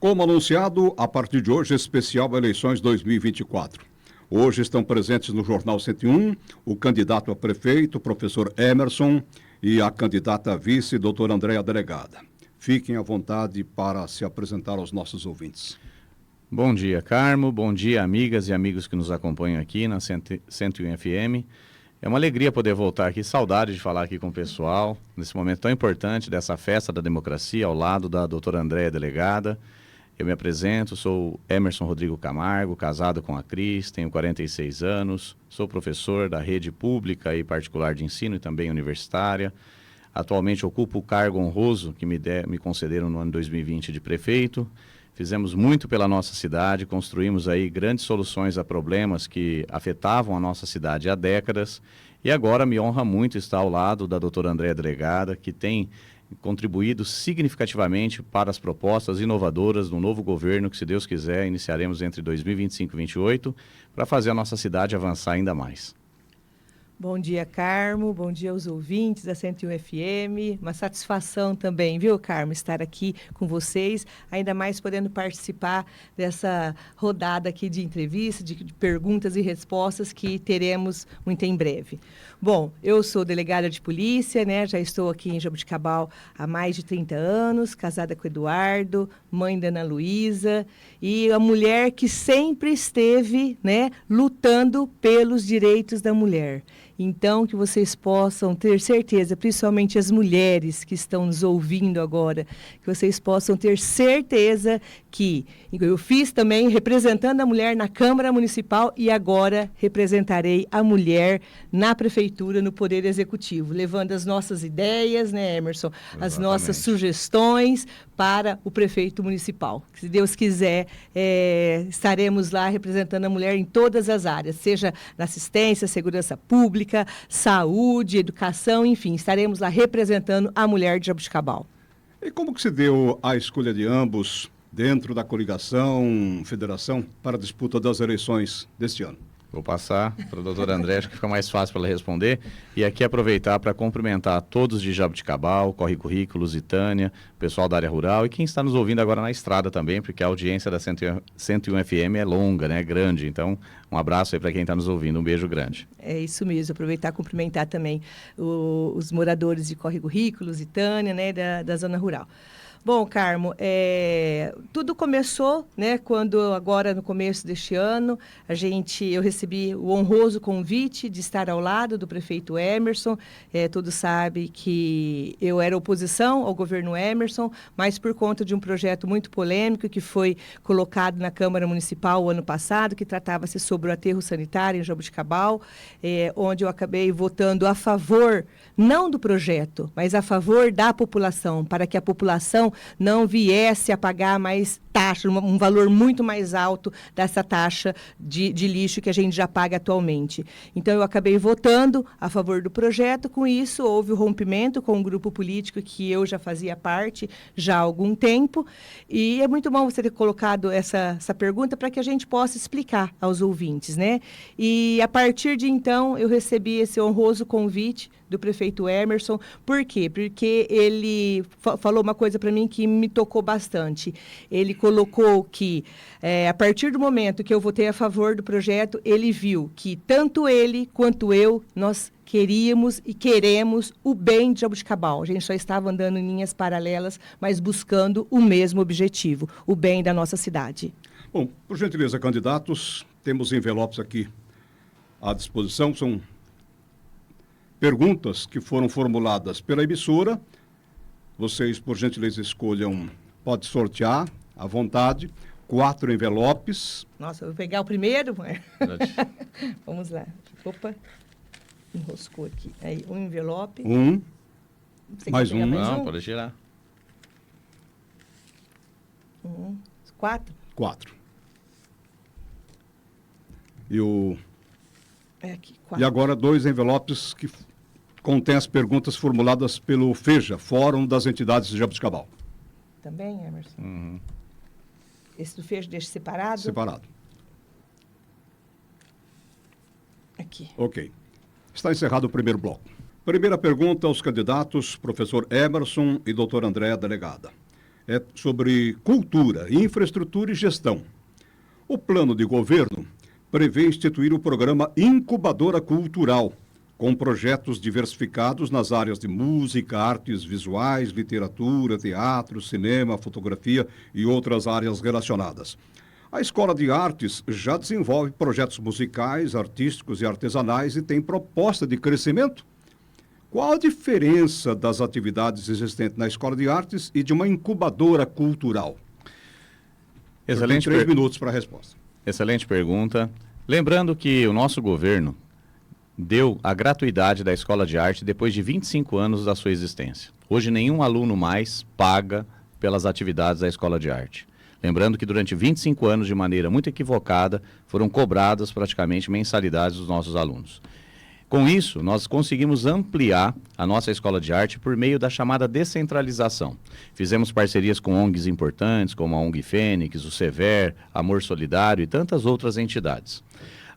Como anunciado, a partir de hoje, especial Eleições 2024. Hoje estão presentes no Jornal 101 o candidato a prefeito, professor Emerson, e a candidata a vice, doutora Andréa Delegada. Fiquem à vontade para se apresentar aos nossos ouvintes. Bom dia, Carmo. Bom dia, amigas e amigos que nos acompanham aqui na 101 FM. É uma alegria poder voltar aqui, saudade de falar aqui com o pessoal, nesse momento tão importante dessa festa da democracia, ao lado da doutora Andréa Delegada. Eu me apresento, sou Emerson Rodrigo Camargo, casado com a Cris, tenho 46 anos, sou professor da rede pública e particular de ensino e também universitária. Atualmente ocupo o cargo honroso que me concederam no ano 2020 de prefeito. Fizemos muito pela nossa cidade, construímos aí grandes soluções a problemas que afetavam a nossa cidade há décadas. E agora me honra muito estar ao lado da doutora Andréa Delegada, que tem contribuído significativamente para as propostas inovadoras do novo governo que, se Deus quiser, iniciaremos entre 2025 e 2028, para fazer a nossa cidade avançar ainda mais. Bom dia, Carmo. Bom dia aos ouvintes da 101 FM. Uma satisfação também, viu, Carmo, estar aqui com vocês, ainda mais podendo participar dessa rodada aqui de entrevista, de perguntas e respostas que teremos muito em breve. Bom, eu sou delegada de polícia, né? Já estou aqui em Jaboticabal há mais de 30 anos, casada com o Eduardo, mãe da Ana Luísa, e a mulher que sempre esteve, né, lutando pelos direitos da mulher. Então, que vocês possam ter certeza, principalmente as mulheres que estão nos ouvindo agora, que vocês possam ter certeza que eu fiz também representando a mulher na Câmara Municipal e agora representarei a mulher na Prefeitura, no Poder Executivo, levando as nossas ideias, né, Emerson, as nossas sugestões para o prefeito municipal. Se Deus quiser, estaremos lá representando a mulher em todas as áreas, seja na assistência, segurança pública, saúde, educação, enfim, estaremos lá representando a mulher de Jaboticabal. E como que se deu a escolha de ambos dentro da coligação, federação, para a disputa das eleições deste ano? Vou passar para a doutora Andréa, acho que fica mais fácil para ela responder. E aqui aproveitar para cumprimentar todos de Jaboticabal, Corre Currículo, Lusitânia, pessoal da área rural e quem está nos ouvindo agora na estrada também, porque a audiência da 101 FM é longa, né, grande. Então, um abraço aí para quem está nos ouvindo, um beijo grande. É isso mesmo, aproveitar e cumprimentar também os moradores de Corre Currículo, Lusitânia, né, da zona rural. Bom, Carmo, tudo começou, né, quando agora no começo deste ano, eu recebi o honroso convite de estar ao lado do prefeito Emerson. Todos sabem que eu era oposição ao governo Emerson, mas por conta de um projeto muito polêmico que foi colocado na Câmara Municipal o ano passado, que tratava-se sobre o aterro sanitário em Jaboticabal, onde eu acabei votando a favor, não do projeto, mas a favor da população, para que a população não viesse a pagar mais taxa, um valor muito mais alto dessa taxa de lixo que a gente já paga atualmente. Então, eu acabei votando a favor do projeto. Com isso, houve o rompimento com um grupo político que eu já fazia parte já há algum tempo. E é muito bom você ter colocado essa pergunta para que a gente possa explicar aos ouvintes, né? E, a partir de então, eu recebi esse honroso convite do prefeito Emerson. Por quê? Porque ele falou uma coisa para mim que me tocou bastante. Ele colocou que, a partir do momento que eu votei a favor do projeto, ele viu que tanto ele quanto eu, nós queríamos e queremos o bem de Jaboticabal. A gente só estava andando em linhas paralelas, mas buscando o mesmo objetivo, o bem da nossa cidade. Bom, por gentileza, candidatos, temos envelopes aqui à disposição, são perguntas que foram formuladas pela emissora. Vocês, por gentileza, escolham, pode sortear à vontade, 4 envelopes. Nossa, eu vou pegar o primeiro. Vamos lá. Opa, enroscou aqui. Aí, um envelope. Mais um. Não, pode tirar. 4. 4. E o... aqui, 4. E agora 2 envelopes que contêm as perguntas formuladas pelo FEJA, Fórum das Entidades de Jaboticabal. Também, Emerson? Esse do FEJA deixa separado? Separado. Aqui. Ok. Está encerrado o primeiro bloco. Primeira pergunta aos candidatos, professor Emerson e doutora Andréa Delegada. é sobre cultura, infraestrutura e gestão. O plano de governo prevê instituir o programa Incubadora Cultural, com projetos diversificados nas áreas de música, artes visuais, literatura, teatro, cinema, fotografia e outras áreas relacionadas. A Escola de Artes já desenvolve projetos musicais, artísticos e artesanais e tem proposta de crescimento. Qual a diferença das atividades existentes na Escola de Artes e de uma incubadora cultural? Excelente. 3 minutos para a resposta. Excelente pergunta. Lembrando que o nosso governo deu a gratuidade da Escola de Arte depois de 25 anos da sua existência. Hoje nenhum aluno mais paga pelas atividades da Escola de Arte. Lembrando que durante 25 anos, de maneira muito equivocada, foram cobradas praticamente mensalidades dos nossos alunos. Com isso, nós conseguimos ampliar a nossa Escola de Arte por meio da chamada descentralização. Fizemos parcerias com ONGs importantes, como a ONG Fênix, o Sever, Amor Solidário e tantas outras entidades.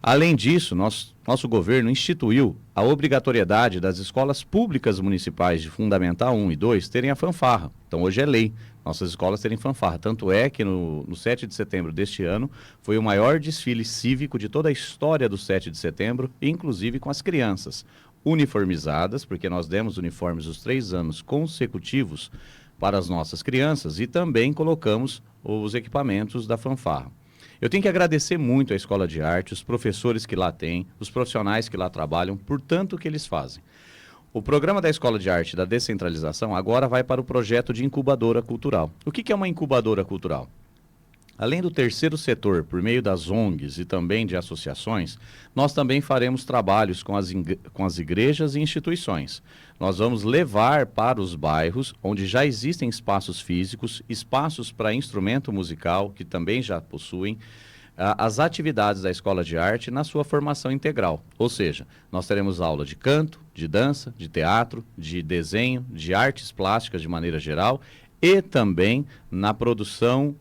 Além disso, nosso governo instituiu a obrigatoriedade das escolas públicas municipais de Fundamental 1 e 2 terem a fanfarra. Então, hoje é lei nossas escolas terem fanfarra. Tanto é que no 7 de setembro deste ano foi o maior desfile cívico de toda a história do 7 de setembro, inclusive com as crianças uniformizadas, porque nós demos uniformes os 3 anos consecutivos para as nossas crianças e também colocamos os equipamentos da fanfarra. Eu tenho que agradecer muito à Escola de Arte, os professores que lá têm, os profissionais que lá trabalham, por tanto que eles fazem. O programa da Escola de Arte da descentralização agora vai para o projeto de incubadora cultural. O que é uma incubadora cultural? Além do terceiro setor, por meio das ONGs e também de associações, nós também faremos trabalhos com as igrejas e instituições. Nós vamos levar para os bairros, onde já existem espaços físicos, espaços para instrumento musical, que também já possuem, as atividades da Escola de Arte na sua formação integral. Ou seja, nós teremos aula de canto, de dança, de teatro, de desenho, de artes plásticas de maneira geral e também na produção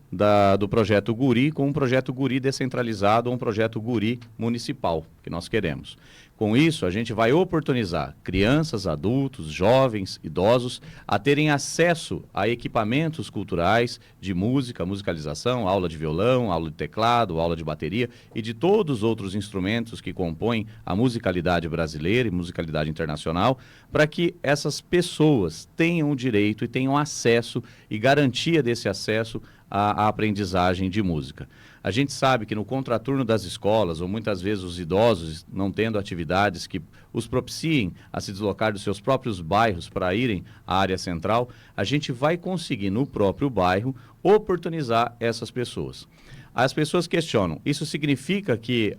do projeto Guri, com um projeto Guri descentralizado ou um projeto Guri municipal, que nós queremos. Com isso, a gente vai oportunizar crianças, adultos, jovens, idosos a terem acesso a equipamentos culturais de música, musicalização, aula de violão, aula de teclado, aula de bateria e de todos os outros instrumentos que compõem a musicalidade brasileira e musicalidade internacional, para que essas pessoas tenham o direito e tenham acesso e garantia desse acesso à aprendizagem de música. A gente sabe que no contraturno das escolas, ou muitas vezes os idosos não tendo atividades que os propiciem a se deslocar dos seus próprios bairros para irem à área central, a gente vai conseguir no próprio bairro oportunizar essas pessoas. As pessoas questionam, isso significa que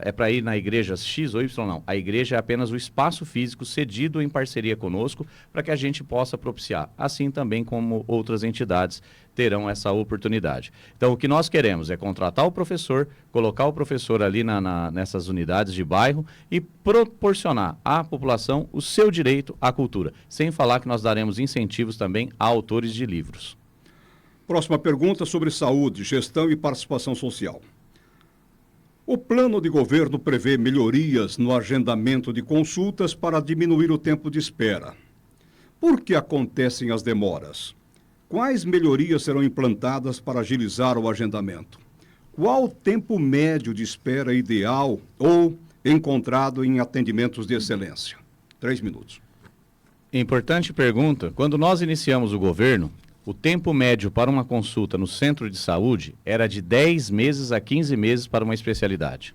é para ir na igreja X ou Y? Não, a igreja é apenas o espaço físico cedido em parceria conosco para que a gente possa propiciar, assim também como outras entidades terão essa oportunidade. Então, o que nós queremos é contratar o professor, colocar o professor ali nessas unidades de bairro e proporcionar à população o seu direito à cultura, sem falar que nós daremos incentivos também a autores de livros. Próxima pergunta sobre saúde, gestão e participação social. O plano de governo prevê melhorias no agendamento de consultas para diminuir o tempo de espera. Por que acontecem as demoras? Quais melhorias serão implantadas para agilizar o agendamento? Qual o tempo médio de espera ideal ou encontrado em atendimentos de excelência? 3 minutos. Importante pergunta. Quando nós iniciamos o governo, o tempo médio para uma consulta no centro de saúde era de 10 meses a 15 meses para uma especialidade.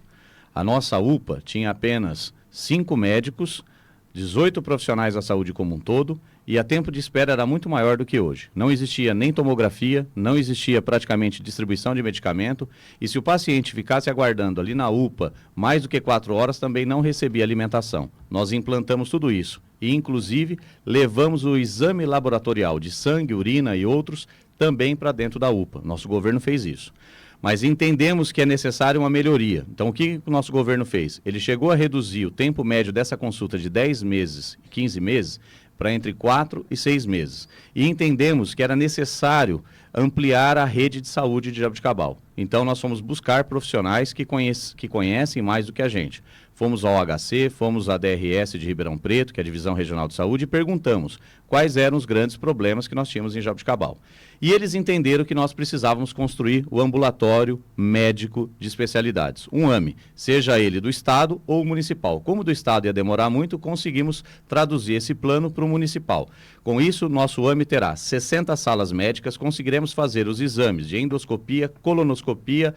A nossa UPA tinha apenas 5 médicos, 18 profissionais da saúde como um todo, e a tempo de espera era muito maior do que hoje. Não existia nem tomografia, não existia praticamente distribuição de medicamento, e se o paciente ficasse aguardando ali na UPA mais do que 4 horas, também não recebia alimentação. Nós implantamos tudo isso e, inclusive, levamos o exame laboratorial de sangue, urina e outros também para dentro da UPA. Nosso governo fez isso. Mas entendemos que é necessária uma melhoria. Então, o que o nosso governo fez? Ele chegou a reduzir o tempo médio dessa consulta de 10 meses e 15 meses para entre 4 e 6 meses. E entendemos que era necessário ampliar a rede de saúde de Jaboticabal. Então, nós fomos buscar profissionais que conhecem mais do que a gente. fomos ao HC, fomos à DRS de Ribeirão Preto, que é a Divisão Regional de Saúde, e perguntamos quais eram os grandes problemas que nós tínhamos em Jaboticabal. E eles entenderam que nós precisávamos construir o ambulatório médico de especialidades, um AME, seja ele do Estado ou municipal. Como do Estado ia demorar muito, conseguimos traduzir esse plano para o municipal. Com isso, nosso AME terá 60 salas médicas, conseguiremos fazer os exames de endoscopia, colonoscopia,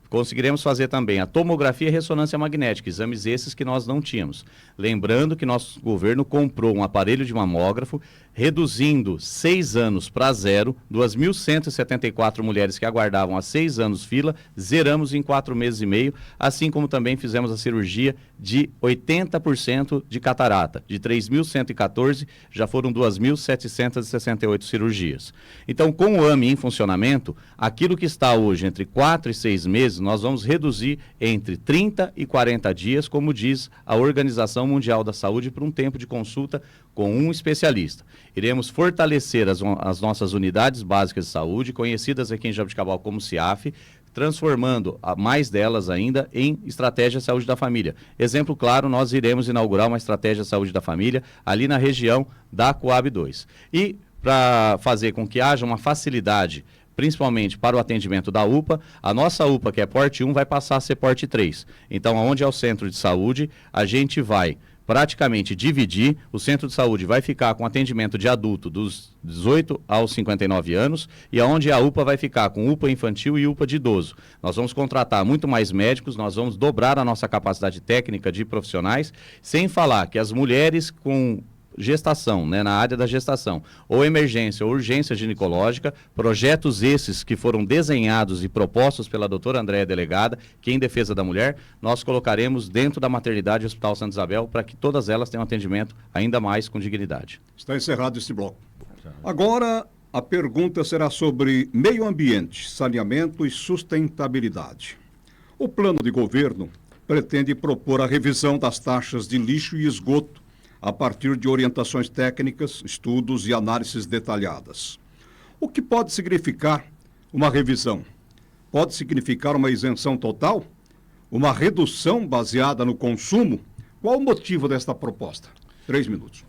conseguiremos fazer também a tomografia e ressonância magnética, exames esses que nós não tínhamos. Lembrando que nosso governo comprou um aparelho de mamógrafo, reduzindo 6 anos para 0, 2.174 mulheres que aguardavam há 6 anos fila, zeramos em 4 meses e meio, assim como também fizemos a cirurgia de 80% de catarata. De 3.114, já foram 2.768 cirurgias. Então, com o AME em funcionamento, aquilo que está hoje entre 4 e 6 meses, nós vamos reduzir entre 30 e 40 dias, como diz a Organização Mundial da Saúde, para um tempo de consulta com um especialista. Iremos fortalecer as nossas unidades básicas de saúde, conhecidas aqui em Jaboticabal como CIAF, transformando mais delas ainda em estratégia de saúde da família. Exemplo claro, nós iremos inaugurar uma estratégia de saúde da família ali na região da Coab 2. E para fazer com que haja uma facilidade, principalmente para o atendimento da UPA, a nossa UPA, que é porte 1, vai passar a ser porte 3. Então, onde é o centro de saúde, a gente vai praticamente dividir, o centro de saúde vai ficar com atendimento de adulto dos 18 aos 59 anos e aonde a UPA vai ficar com UPA infantil e UPA de idoso. Nós vamos contratar muito mais médicos, nós vamos dobrar a nossa capacidade técnica de profissionais, sem falar que as mulheres com gestação, né, na área da gestação, ou emergência ou urgência ginecológica, projetos esses que foram desenhados e propostos pela doutora Andréia Delegada, que em defesa da mulher, nós colocaremos dentro da maternidade Hospital Santa Isabel para que todas elas tenham atendimento ainda mais com dignidade. Está encerrado esse bloco. Agora, a pergunta será sobre meio ambiente, saneamento e sustentabilidade. O plano de governo pretende propor a revisão das taxas de lixo e esgoto a partir de orientações técnicas, estudos e análises detalhadas. O que pode significar uma revisão? Pode significar uma isenção total? Uma redução baseada no consumo? Qual o motivo desta proposta? 3 minutos.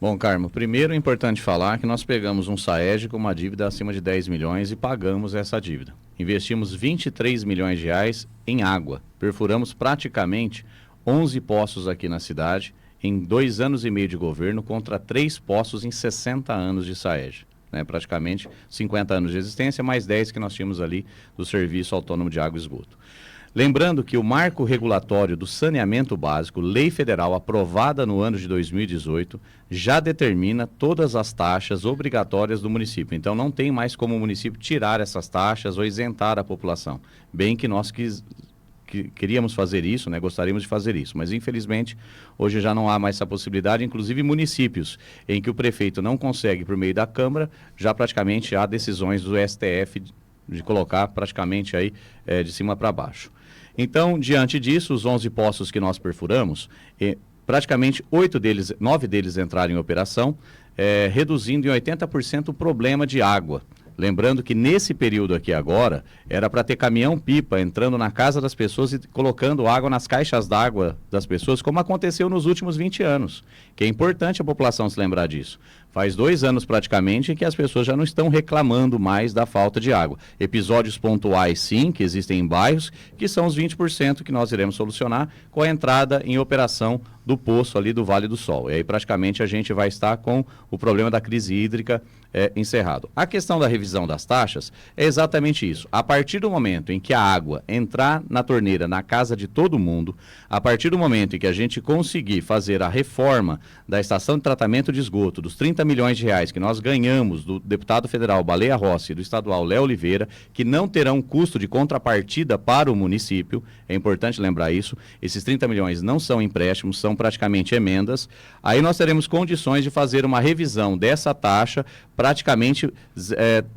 Bom, Carmo, primeiro é importante falar que nós pegamos um SAEG com uma dívida acima de 10 milhões e pagamos essa dívida. Investimos 23 milhões de reais em água. Perfuramos praticamente 11 poços aqui na cidade, em 2 anos e meio de governo, contra 3 poços em 60 anos de SAEG. Né? Praticamente 50 anos de existência, mais 10 que nós tínhamos ali do Serviço Autônomo de Água e Esgoto. Lembrando que o marco regulatório do saneamento básico, lei federal aprovada no ano de 2018, já determina todas as taxas obrigatórias do município. Então não tem mais como o município tirar essas taxas ou isentar a população. Bem que nós queríamos fazer isso, né? Gostaríamos de fazer isso, mas infelizmente hoje já não há mais essa possibilidade, inclusive municípios em que o prefeito não consegue por meio da Câmara, já praticamente há decisões do STF de colocar praticamente aí de cima para baixo. Então, diante disso, os 11 poços que nós perfuramos, praticamente 9 deles entraram em operação, reduzindo em 80% o problema de água. Lembrando que nesse período aqui agora, era para ter caminhão-pipa entrando na casa das pessoas e colocando água nas caixas d'água das pessoas, como aconteceu nos últimos 20 anos. Que é importante a população se lembrar disso. Faz 2 anos praticamente que as pessoas já não estão reclamando mais da falta de água. Episódios pontuais, sim, que existem em bairros, que são os 20% que nós iremos solucionar com a entrada em operação do poço ali do Vale do Sol. E aí praticamente a gente vai estar com o problema da crise hídrica encerrado. A questão da revisão das taxas é exatamente isso. A partir do momento em que a água entrar na torneira, na casa de todo mundo, a partir do momento em que a gente conseguir fazer a reforma da estação de tratamento de esgoto, dos 30 milhões de reais que nós ganhamos do deputado federal Baleia Rossi e do estadual Léo Oliveira, que não terão custo de contrapartida para o município, é importante lembrar isso, esses 30 milhões não são empréstimos, são praticamente emendas, aí nós teremos condições de fazer uma revisão dessa taxa, praticamente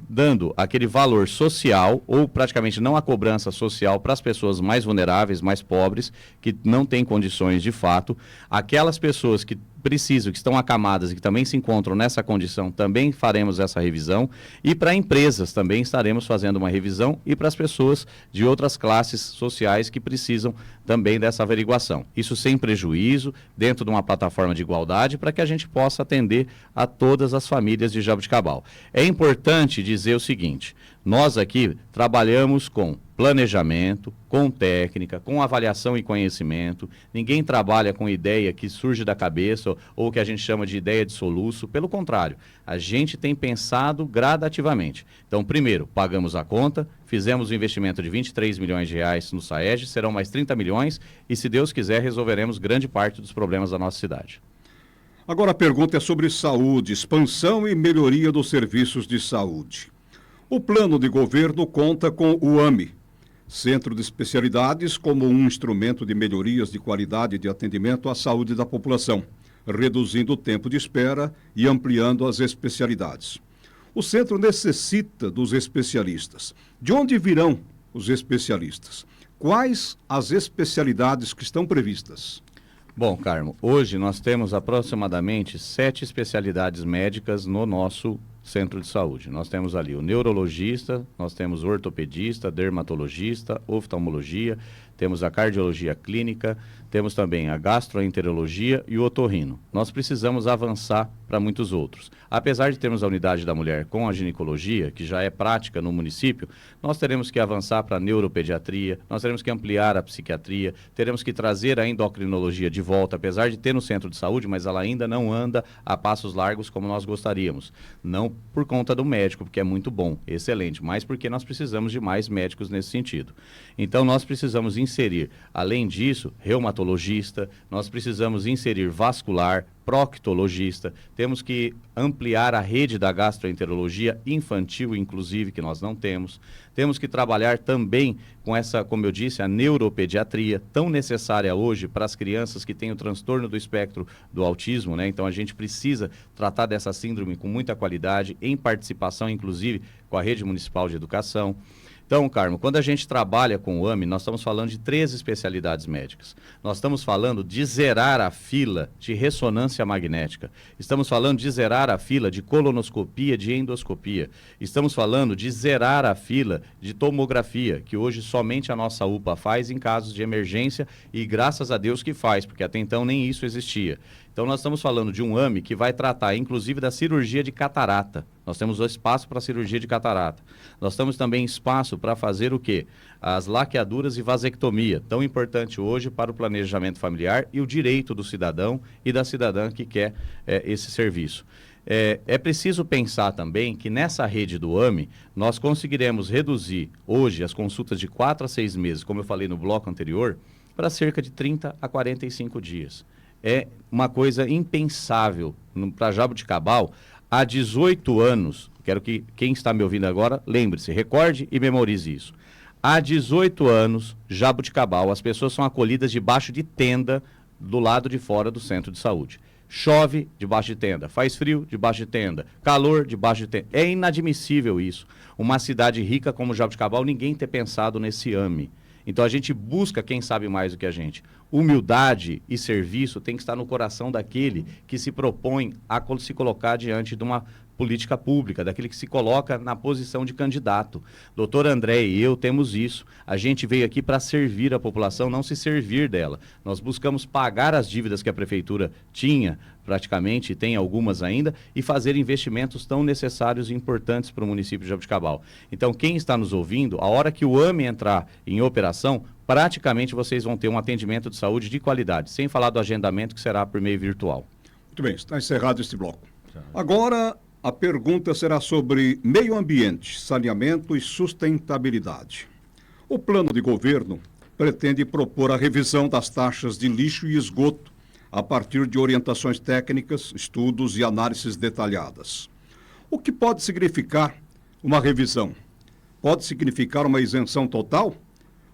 dando aquele valor social, ou praticamente não a cobrança social para as pessoas mais vulneráveis, mais pobres, que não têm condições de fato, aquelas pessoas que precisam, que estão acamadas e que também se encontram nessa condição, também faremos essa revisão. E para empresas também estaremos fazendo uma revisão e para as pessoas de outras classes sociais que precisam também dessa averiguação. Isso sem prejuízo, dentro de uma plataforma de igualdade, para que a gente possa atender a todas as famílias de Jaboticabal. É importante dizer o seguinte, nós aqui trabalhamos com planejamento, com técnica, com avaliação e conhecimento. Ninguém trabalha com ideia que surge da cabeça ou que a gente chama de ideia de soluço. Pelo contrário, a gente tem pensado gradativamente. Então, primeiro, pagamos a conta, fizemos um investimento de 23 milhões de reais no SAEG, serão mais 30 milhões e, se Deus quiser, resolveremos grande parte dos problemas da nossa cidade. Agora a pergunta é sobre saúde, expansão e melhoria dos serviços de saúde. O plano de governo conta com o AME, Centro de Especialidades, como um instrumento de melhorias de qualidade de atendimento à saúde da população, reduzindo o tempo de espera e ampliando as especialidades. O centro necessita dos especialistas. De onde virão os especialistas? Quais as especialidades que estão previstas? Bom, Carmo, hoje nós temos aproximadamente 7 especialidades médicas no nosso centro de saúde. Nós temos ali o neurologista, nós temos o ortopedista, dermatologista, oftalmologia, temos a cardiologia clínica, temos também a gastroenterologia e o otorrino. Nós precisamos avançar para muitos outros. Apesar de termos a unidade da mulher com a ginecologia, que já é prática no município, nós teremos que avançar para a neuropediatria, nós teremos que ampliar a psiquiatria, teremos que trazer a endocrinologia de volta, apesar de ter no centro de saúde, mas ela ainda não anda a passos largos como nós gostaríamos. Não por conta do médico, porque é muito bom, excelente, mas porque nós precisamos de mais médicos nesse sentido. Então, nós precisamos inserir, além disso, reumatologista, nós precisamos inserir vascular, proctologista, temos que ampliar a rede da gastroenterologia infantil, inclusive, que nós não temos. Temos que trabalhar também com essa, como eu disse, a neuropediatria, tão necessária hoje para as crianças que têm o transtorno do espectro do autismo, né? Então, a gente precisa tratar dessa síndrome com muita qualidade, em participação, inclusive, com a rede municipal de educação. Então, Carmo, quando a gente trabalha com o AME, nós estamos falando de 3 especialidades médicas. Nós estamos falando de zerar a fila de ressonância magnética. Estamos falando de zerar a fila de colonoscopia, de endoscopia. Estamos falando de zerar a fila de tomografia, que hoje somente a nossa UPA faz em casos de emergência e graças a Deus que faz, porque até então nem isso existia. Então, nós estamos falando de um AME que vai tratar, inclusive, da cirurgia de catarata. Nós temos o espaço para a cirurgia de catarata. Nós temos também espaço para fazer o quê? As laqueaduras e vasectomia, tão importante hoje para o planejamento familiar e o direito do cidadão e da cidadã que quer esse serviço. É preciso pensar também que nessa rede do AME, nós conseguiremos reduzir hoje as consultas de 4 a 6 meses, como eu falei no bloco anterior, para cerca de 30 a 45 dias. É uma coisa impensável para Jaboticabal. Há 18 anos, quero que quem está me ouvindo agora, lembre-se, recorde e memorize isso. Há 18 anos, Jaboticabal, as pessoas são acolhidas debaixo de tenda do lado de fora do centro de saúde. Chove debaixo de tenda, faz frio debaixo de tenda, calor debaixo de tenda. É inadmissível isso. Uma cidade rica como Jaboticabal, ninguém ter pensado nesse AME. Então, a gente busca quem sabe mais do que a gente. Humildade e serviço tem que estar no coração daquele que se propõe a se colocar diante de uma política pública, daquele que se coloca na posição de candidato. Doutor André e eu temos isso. A gente veio aqui para servir a população, não se servir dela. Nós buscamos pagar as dívidas que a prefeitura tinha, praticamente, tem algumas ainda, e fazer investimentos tão necessários e importantes para o município de Jaboticabal. Então, quem está nos ouvindo, a hora que o AME entrar em operação, praticamente vocês vão ter um atendimento de saúde de qualidade, sem falar do agendamento que será por meio virtual. Muito bem, está encerrado este bloco. Agora, a pergunta será sobre meio ambiente, saneamento e sustentabilidade. O plano de governo pretende propor a revisão das taxas de lixo e esgoto a partir de orientações técnicas, estudos e análises detalhadas. O que pode significar uma revisão? Pode significar uma isenção total?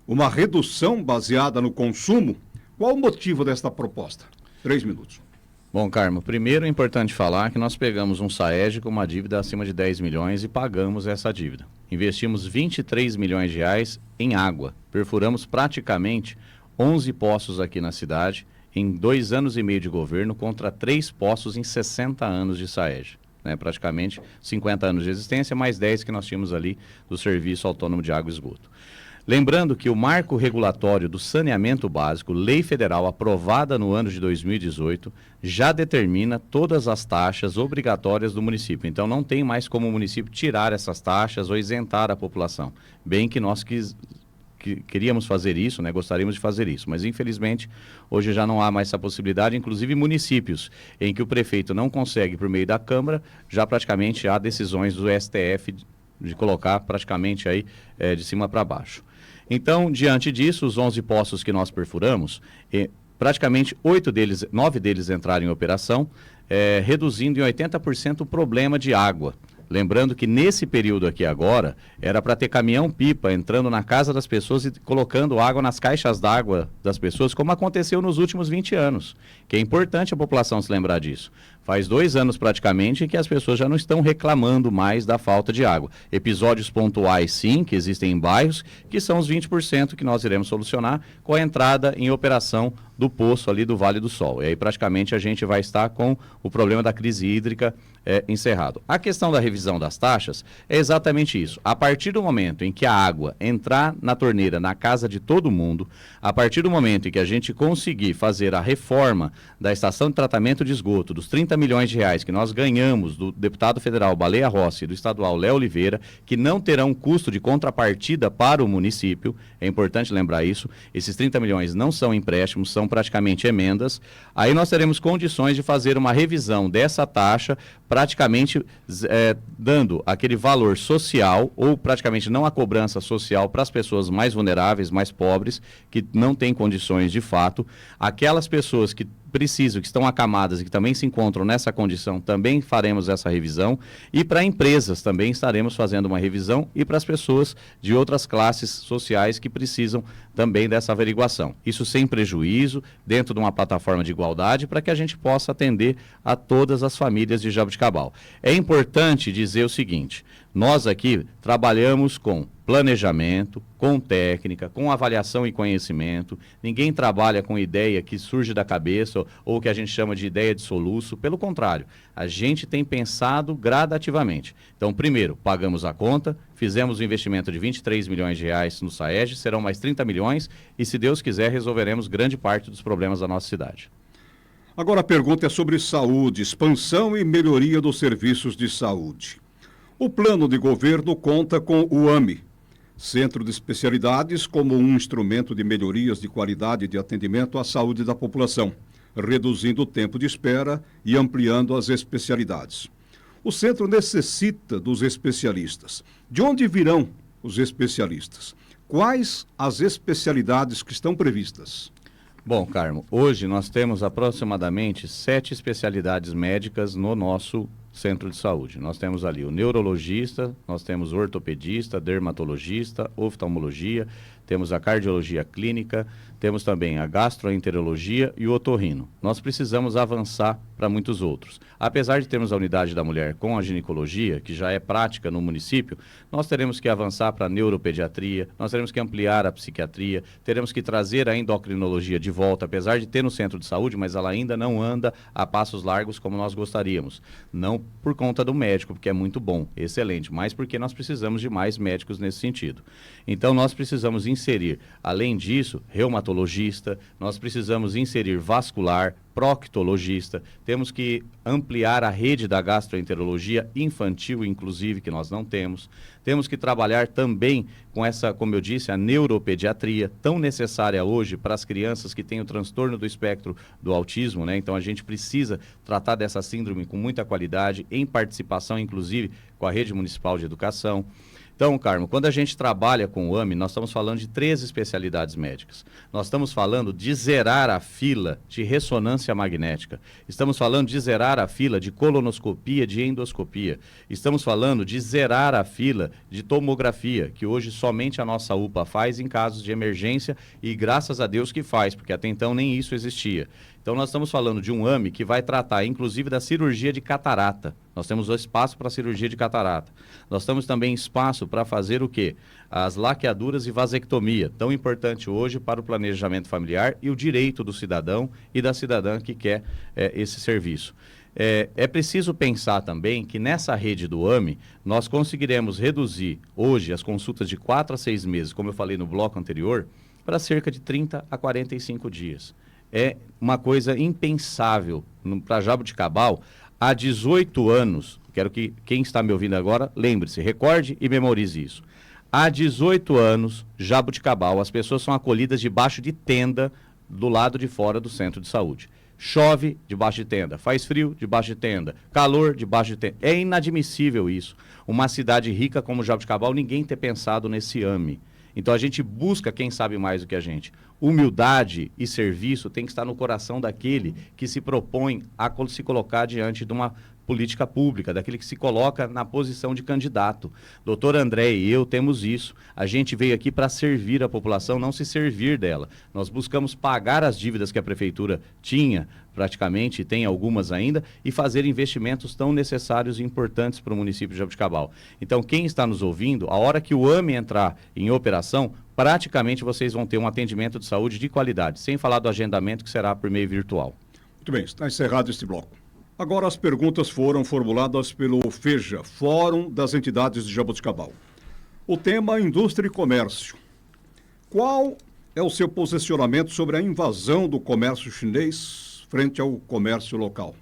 Uma redução baseada no consumo? Qual o motivo desta proposta? 3 minutos. Bom, Carmo, primeiro é importante falar que nós pegamos um SAEG com uma dívida acima de 10 milhões e pagamos essa dívida. Investimos 23 milhões de reais em água. Perfuramos praticamente 11 poços aqui na cidade em 2 anos e meio de governo contra 3 poços em 60 anos de SAEG. Né, praticamente 50 anos de existência, mais 10 que nós tínhamos ali do Serviço Autônomo de Água e Esgoto. Lembrando que o marco regulatório do saneamento básico, lei federal aprovada no ano de 2018, já determina todas as taxas obrigatórias do município. Então, não tem mais como o município tirar essas taxas ou isentar a população. Bem que nós queríamos fazer isso, né? Gostaríamos de fazer isso, mas infelizmente hoje já não há mais essa possibilidade, inclusive municípios em que o prefeito não consegue por meio da Câmara, já praticamente há decisões do STF de colocar praticamente aí de cima para baixo. Então, diante disso, os 11 poços que nós perfuramos, praticamente 9 deles entraram em operação, reduzindo em 80% o problema de água. Lembrando que nesse período aqui agora, era para ter caminhão-pipa entrando na casa das pessoas e colocando água nas caixas d'água das pessoas, como aconteceu nos últimos 20 anos. Que é importante a população se lembrar disso. Faz 2 anos praticamente que as pessoas já não estão reclamando mais da falta de água. Episódios pontuais, sim, que existem em bairros, que são os 20% que nós iremos solucionar com a entrada em operação do poço ali do Vale do Sol. E aí praticamente a gente vai estar com o problema da crise hídrica encerrado. A questão da revisão das taxas é exatamente isso. A partir do momento em que a água entrar na torneira, na casa de todo mundo, a partir do momento em que a gente conseguir fazer a reforma da estação de tratamento de esgoto, dos 30 milhões de reais que nós ganhamos do deputado federal Baleia Rossi e do estadual Léo Oliveira, que não terão custo de contrapartida para o município, é importante lembrar isso, esses 30 milhões não são empréstimos, são praticamente emendas, aí nós teremos condições de fazer uma revisão dessa taxa, praticamente dando aquele valor social, ou praticamente não a cobrança social para as pessoas mais vulneráveis, mais pobres, que não têm condições de fato, aquelas pessoas que precisam, que estão acamadas e que também se encontram nessa condição, também faremos essa revisão, e para empresas também estaremos fazendo uma revisão, e para as pessoas de outras classes sociais que precisam também dessa averiguação. Isso sem prejuízo, dentro de uma plataforma de igualdade, para que a gente possa atender a todas as famílias de Jaboticabal. É importante dizer o seguinte: nós aqui trabalhamos com planejamento, com técnica, com avaliação e conhecimento. Ninguém trabalha com ideia que surge da cabeça ou que a gente chama de ideia de soluço. Pelo contrário, a gente tem pensado gradativamente. Então, primeiro, pagamos a conta, fizemos um investimento de 23 milhões de reais no SAEG, serão mais 30 milhões e, se Deus quiser, resolveremos grande parte dos problemas da nossa cidade. Agora a pergunta é sobre saúde, expansão e melhoria dos serviços de saúde. O plano de governo conta com o AME, Centro de Especialidades, como um instrumento de melhorias de qualidade de atendimento à saúde da população, reduzindo o tempo de espera e ampliando as especialidades. O centro necessita dos especialistas. De onde virão os especialistas? Quais as especialidades que estão previstas? Bom, Carmo, hoje nós temos aproximadamente 7 especialidades médicas no nosso centro de saúde. Nós temos ali o neurologista, nós temos o ortopedista, dermatologista, oftalmologia, temos a cardiologia clínica, temos também a gastroenterologia e o otorrino. Nós precisamos avançar para muitos outros. Apesar de termos a unidade da mulher com a ginecologia, que já é prática no município, nós teremos que avançar para a neuropediatria, nós teremos que ampliar a psiquiatria, teremos que trazer a endocrinologia de volta, apesar de ter no centro de saúde, mas ela ainda não anda a passos largos como nós gostaríamos. Não por conta do médico, porque é muito bom, excelente, mas porque nós precisamos de mais médicos nesse sentido. Então, nós precisamos inserir, além disso, reumatologista, nós precisamos inserir vascular, proctologista, temos que ampliar a rede da gastroenterologia infantil, inclusive, que nós não temos. Temos que trabalhar também com essa, como eu disse, a neuropediatria, tão necessária hoje para as crianças que têm o transtorno do espectro do autismo, né? Então, a gente precisa tratar dessa síndrome com muita qualidade, em participação, inclusive, com a rede municipal de educação. Então, Carmo, quando a gente trabalha com o AME, nós estamos falando de 13 especialidades médicas. Nós estamos falando de zerar a fila de ressonância magnética. Estamos falando de zerar a fila de colonoscopia, de endoscopia. Estamos falando de zerar a fila de tomografia, que hoje somente a nossa UPA faz em casos de emergência e graças a Deus que faz, porque até então nem isso existia. Então, nós estamos falando de um AME que vai tratar, inclusive, da cirurgia de catarata. Nós temos o espaço para cirurgia de catarata. Nós temos também espaço para fazer o quê? As laqueaduras e vasectomia, tão importante hoje para o planejamento familiar e o direito do cidadão e da cidadã que quer esse serviço. É preciso pensar também que nessa rede do AME, nós conseguiremos reduzir hoje as consultas de 4 a 6 meses, como eu falei no bloco anterior, para cerca de 30 a 45 dias. É uma coisa impensável para Jaboticabal há 18 anos. Quero que quem está me ouvindo agora, lembre-se, recorde e memorize isso. Há 18 anos, Jaboticabal, as pessoas são acolhidas debaixo de tenda do lado de fora do centro de saúde. Chove debaixo de tenda, faz frio debaixo de tenda, calor debaixo de tenda. É inadmissível isso. Uma cidade rica como Jaboticabal, ninguém ter pensado nesse AME. Então a gente busca quem sabe mais do que a gente. Humildade e serviço tem que estar no coração daquele que se propõe a se colocar diante de uma política pública, daquele que se coloca na posição de candidato. Doutor André e eu temos isso. A gente veio aqui para servir a população, não se servir dela. Nós buscamos pagar as dívidas que a prefeitura tinha, praticamente, tem algumas ainda, e fazer investimentos tão necessários e importantes para o município de Jaboticabal. Então, quem está nos ouvindo, a hora que o AME entrar em operação, praticamente vocês vão ter um atendimento de saúde de qualidade, sem falar do agendamento que será por meio virtual. Muito bem, está encerrado este bloco. Agora as perguntas foram formuladas pelo FEJA, Fórum das Entidades de Jaboticabal. O tema Indústria e Comércio. Qual é o seu posicionamento sobre a invasão do comércio chinês frente ao comércio local?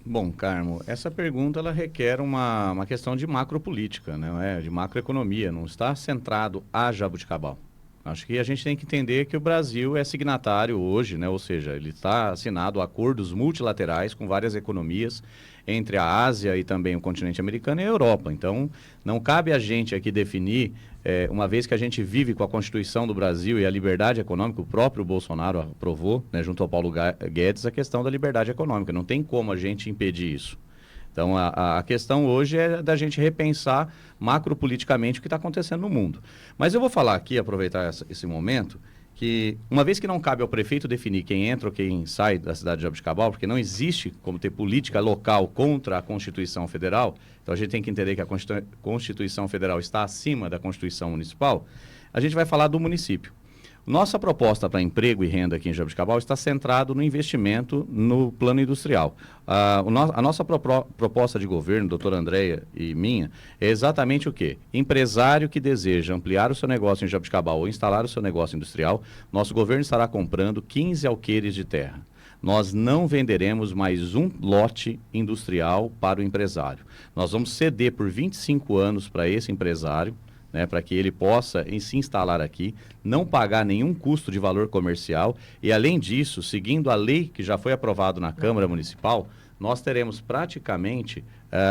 Bom, Carmo, essa pergunta ela requer uma questão de macropolítica, né? De macroeconomia, não está centrado a Jaboticabal. Acho que a gente tem que entender que o Brasil é signatário hoje, né? Ou seja, ele está assinado acordos multilaterais com várias economias entre a Ásia e também o continente americano e a Europa. Então, não cabe a gente aqui definir, uma vez que a gente vive com a Constituição do Brasil e a liberdade econômica, o próprio Bolsonaro aprovou, né, junto ao Paulo Guedes, a questão da liberdade econômica. Não tem como a gente impedir isso. Então, a questão hoje é da gente repensar macropoliticamente o que está acontecendo no mundo. Mas eu vou falar aqui, aproveitar esse momento, que uma vez que não cabe ao prefeito definir quem entra ou quem sai da cidade de Jaboticabal, porque não existe como ter política local contra a Constituição Federal, então a gente tem que entender que a Constituição Federal está acima da Constituição Municipal, a gente vai falar do município. Nossa proposta para emprego e renda aqui em Jaboticabal está centrado no investimento no plano industrial. A nossa proposta de governo, doutora Andréia e minha, é exatamente o quê? Empresário que deseja ampliar o seu negócio em Jaboticabal ou instalar o seu negócio industrial, nosso governo estará comprando 15 alqueires de terra. Nós não venderemos mais um lote industrial para o empresário. Nós vamos ceder por 25 anos para esse empresário, né, para que ele possa se instalar aqui, não pagar nenhum custo de valor comercial e, além disso, seguindo a lei que já foi aprovada na Câmara Municipal, nós teremos praticamente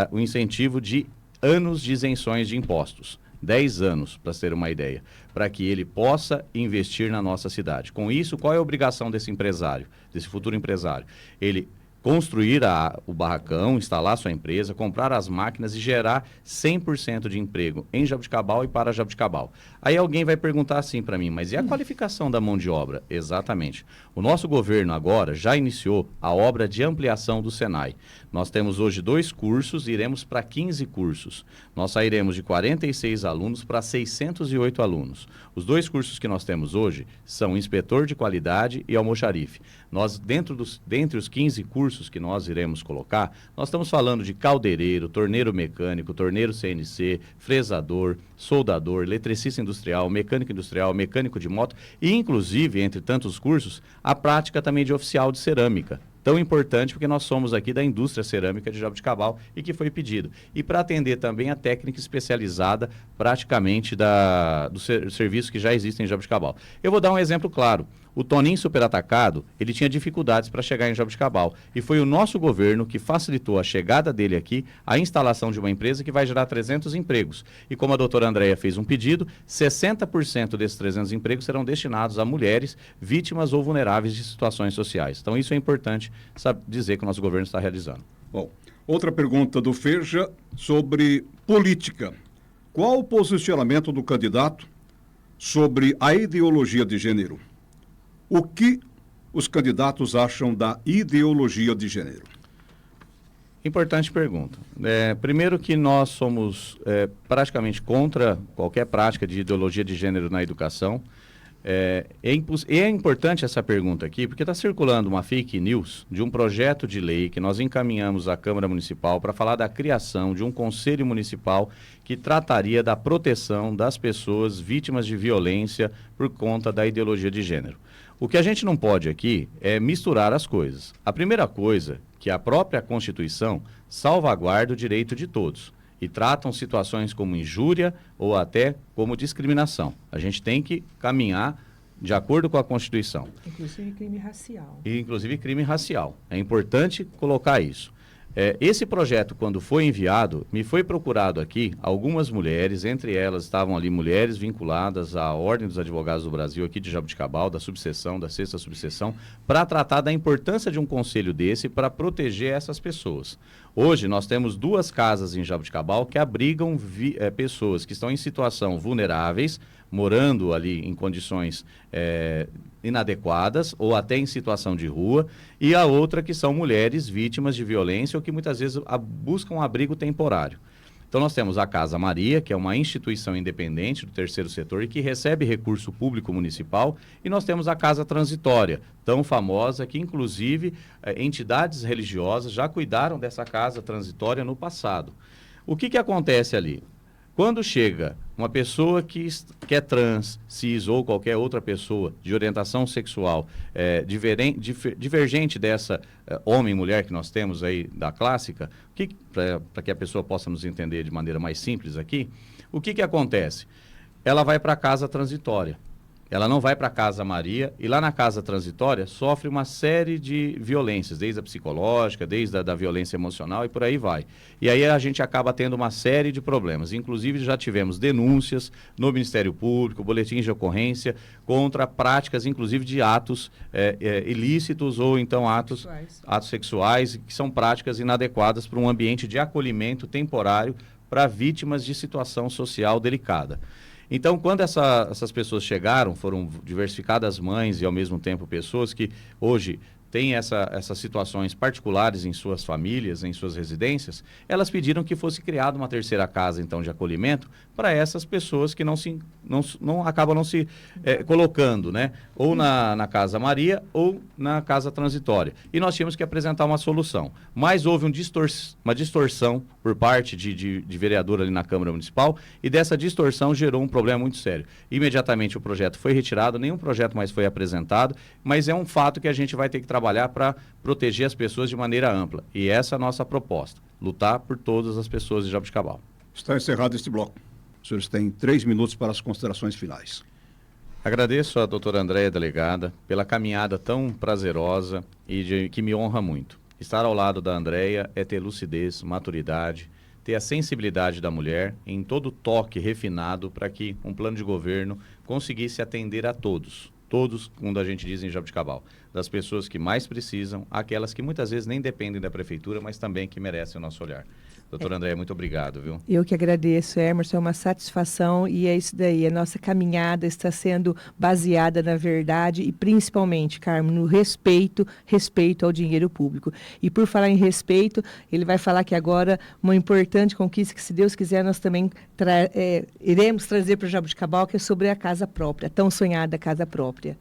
o incentivo de anos de isenções de impostos. 10 anos, para ter uma ideia, para que ele possa investir na nossa cidade. Com isso, qual é a obrigação desse empresário, desse futuro empresário? Ele construir o barracão, instalar sua empresa, comprar as máquinas e gerar 100% de emprego em Jaboticabal e para Jaboticabal. Aí alguém vai perguntar assim para mim, mas e a qualificação da mão de obra? Exatamente. O nosso governo agora já iniciou a obra de ampliação do Senai. Nós temos hoje 2 cursos e iremos para 15 cursos. Nós sairemos de 46 alunos para 608 alunos. Os 2 cursos que nós temos hoje são inspetor de qualidade e almoxarife. Nós, dentre os 15 cursos que nós iremos colocar, nós estamos falando de caldeireiro, torneiro mecânico, torneiro CNC, fresador, soldador, eletricista industrial, mecânico de moto e, inclusive, entre tantos cursos, a prática também de oficial de cerâmica. Tão importante porque nós somos aqui da indústria cerâmica de Jaboticabal e que foi pedido. E para atender também a técnica especializada praticamente dos serviços que já existem em Jaboticabal. Eu vou dar um exemplo claro. O Toninho Superatacado, ele tinha dificuldades para chegar em Jaboticabal. E foi o nosso governo que facilitou a chegada dele aqui, a instalação de uma empresa que vai gerar 300 empregos. E como a doutora Andréia fez um pedido, 60% desses 300 empregos serão destinados a mulheres vítimas ou vulneráveis de situações sociais. Então isso é importante dizer que o nosso governo está realizando. Bom, outra pergunta do FEJA sobre política. Qual o posicionamento do candidato sobre a ideologia de gênero? O que os candidatos acham da ideologia de gênero? Importante pergunta. Primeiro que nós somos praticamente contra qualquer prática de ideologia de gênero na educação. É importante essa pergunta aqui, porque está circulando uma fake news de um projeto de lei que nós encaminhamos à Câmara Municipal para falar da criação de um conselho municipal que trataria da proteção das pessoas vítimas de violência por conta da ideologia de gênero. O que a gente não pode aqui é misturar as coisas. A primeira coisa, que a própria Constituição salvaguarda o direito de todos e tratam situações como injúria ou até como discriminação. A gente tem que caminhar de acordo com a Constituição. Inclusive crime racial. E, inclusive crime racial. É importante colocar isso. Esse projeto, quando foi enviado, me foi procurado aqui algumas mulheres, entre elas estavam ali mulheres vinculadas à Ordem dos Advogados do Brasil, aqui de Jaboticabal, da subseção, da 6ª subseção, para tratar da importância de um conselho desse para proteger essas pessoas. Hoje, nós temos 2 casas em Jaboticabal que abrigam pessoas que estão em situação vulneráveis, morando ali em condições inadequadas ou até em situação de rua, e a outra que são mulheres vítimas de violência ou que muitas vezes buscam um abrigo temporário. Então nós temos a Casa Maria, que é uma instituição independente do terceiro setor e que recebe recurso público municipal, e nós temos a Casa Transitória, tão famosa que inclusive entidades religiosas já cuidaram dessa Casa Transitória no passado. O que acontece ali? Quando chega uma pessoa que é trans, cis ou qualquer outra pessoa de orientação sexual divergente dessa homem e mulher que nós temos aí da clássica, para que a pessoa possa nos entender de maneira mais simples aqui, o que acontece? Ela vai para a casa transitória. Ela não vai para a Casa Maria e lá na Casa Transitória sofre uma série de violências, desde a psicológica, desde a da violência emocional e por aí vai. E aí a gente acaba tendo uma série de problemas. Inclusive já tivemos denúncias no Ministério Público, boletins de ocorrência contra práticas, inclusive de atos ilícitos ou então atos sexuais, que são práticas inadequadas para um ambiente de acolhimento temporário para vítimas de situação social delicada. Então, quando essas pessoas chegaram, foram diversificadas mães e, ao mesmo tempo, pessoas que hoje têm essas situações particulares em suas famílias, em suas residências, elas pediram que fosse criada uma terceira casa, então, de acolhimento para essas pessoas que acabam não se colocando, né? Ou na Casa Maria ou na Casa Transitória. E nós tínhamos que apresentar uma solução. Mas houve uma distorção por parte de vereador ali na Câmara Municipal e dessa distorção gerou um problema muito sério. Imediatamente o projeto foi retirado, nenhum projeto mais foi apresentado, mas é um fato que a gente vai ter que trabalhar para proteger as pessoas de maneira ampla. E essa é a nossa proposta, lutar por todas as pessoas de Jaboticabal. Está encerrado este bloco. Os senhores têm 3 minutos para as considerações finais. Agradeço à doutora Andréia, delegada, pela caminhada tão prazerosa e que me honra muito. Estar ao lado da Andréia é ter lucidez, maturidade, ter a sensibilidade da mulher em todo o toque refinado para que um plano de governo conseguisse atender a todos, como a gente diz em Jaboticabal, das pessoas que mais precisam, aquelas que muitas vezes nem dependem da prefeitura, mas também que merecem o nosso olhar. Doutora Andréia, muito obrigado, viu? Eu que agradeço, Emerson, é uma satisfação e é isso daí, a nossa caminhada está sendo baseada na verdade e principalmente, Carmo, no respeito ao dinheiro público. E por falar em respeito, ele vai falar que agora uma importante conquista que, se Deus quiser, nós também iremos trazer para o Jaboticabal, que é sobre a casa própria, a tão sonhada casa própria.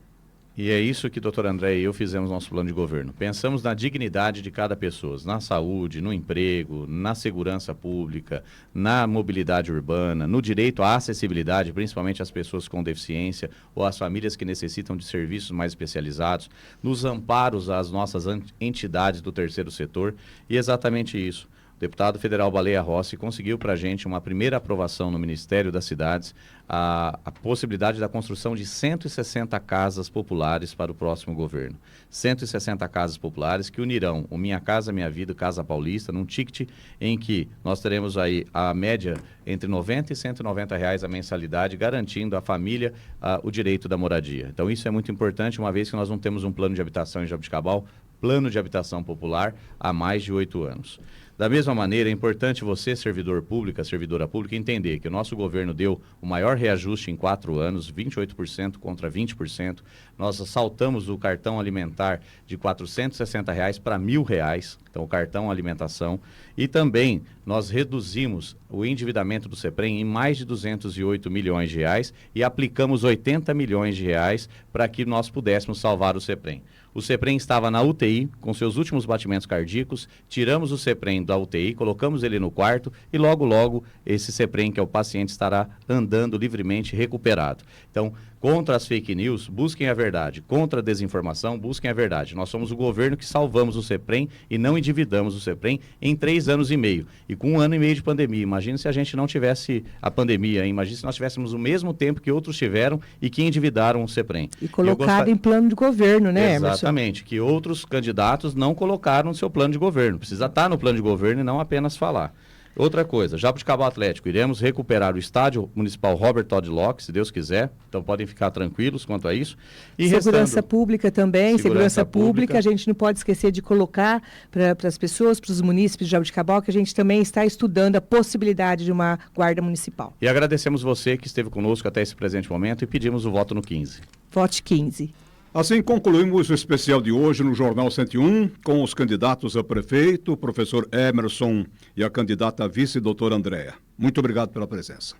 E é isso que doutor André e eu fizemos no nosso plano de governo. Pensamos na dignidade de cada pessoa, na saúde, no emprego, na segurança pública, na mobilidade urbana, no direito à acessibilidade, principalmente às pessoas com deficiência ou às famílias que necessitam de serviços mais especializados, nos amparos às nossas entidades do terceiro setor, e exatamente isso. O deputado federal Baleia Rossi conseguiu para a gente uma primeira aprovação no Ministério das Cidades, a possibilidade da construção de 160 casas populares para o próximo governo. 160 casas populares que unirão o Minha Casa Minha Vida, Casa Paulista, num ticket em que nós teremos aí a média entre R$90 e R$190 a mensalidade, garantindo à família o direito da moradia. Então isso é muito importante, uma vez que nós não temos um plano de habitação em Jaboticabal, plano de habitação popular há mais de 8 anos. Da mesma maneira, é importante você, servidor público, servidora pública, entender que o nosso governo deu o maior reajuste em 4 anos, 28% contra 20%. Nós saltamos o cartão alimentar de R$ 460 para R$ 1.000, então o cartão alimentação. E também nós reduzimos o endividamento do CEPREM em mais de 208 milhões de reais e aplicamos 80 milhões de reais para que nós pudéssemos salvar o CEPREM. O CEPREM estava na UTI, com seus últimos batimentos cardíacos, tiramos o CEPREM da UTI, colocamos ele no quarto e logo esse CEPREM, que é o paciente, estará andando livremente, recuperado. Então, contra as fake news, busquem a verdade. Contra a desinformação, busquem a verdade. Nós somos o governo que salvamos o CEPREM e não endividamos o CEPREM em 3 anos e meio. E com 1 ano e meio de pandemia. Imagine se a gente não tivesse a pandemia, hein? Imagine se nós tivéssemos o mesmo tempo que outros tiveram e que endividaram o CEPREM. E colocado em plano de governo, né, Emerson? Exatamente, que outros candidatos não colocaram no seu plano de governo. Precisa estar no plano de governo e não apenas falar. Outra coisa, Jabuticabal Atlético, iremos recuperar o estádio municipal Robert Todd Locke, se Deus quiser, então podem ficar tranquilos quanto a isso. E segurança pública também, segurança pública, a gente não pode esquecer de colocar para as pessoas, para os munícipes de Jabuticabal, que a gente também está estudando a possibilidade de uma guarda municipal. E agradecemos você que esteve conosco até esse presente momento e pedimos o voto no 15. Vote 15. Assim concluímos o especial de hoje no Jornal 101, com os candidatos a prefeito, o professor Emerson e a candidata a vice, doutora Andréa. Muito obrigado pela presença.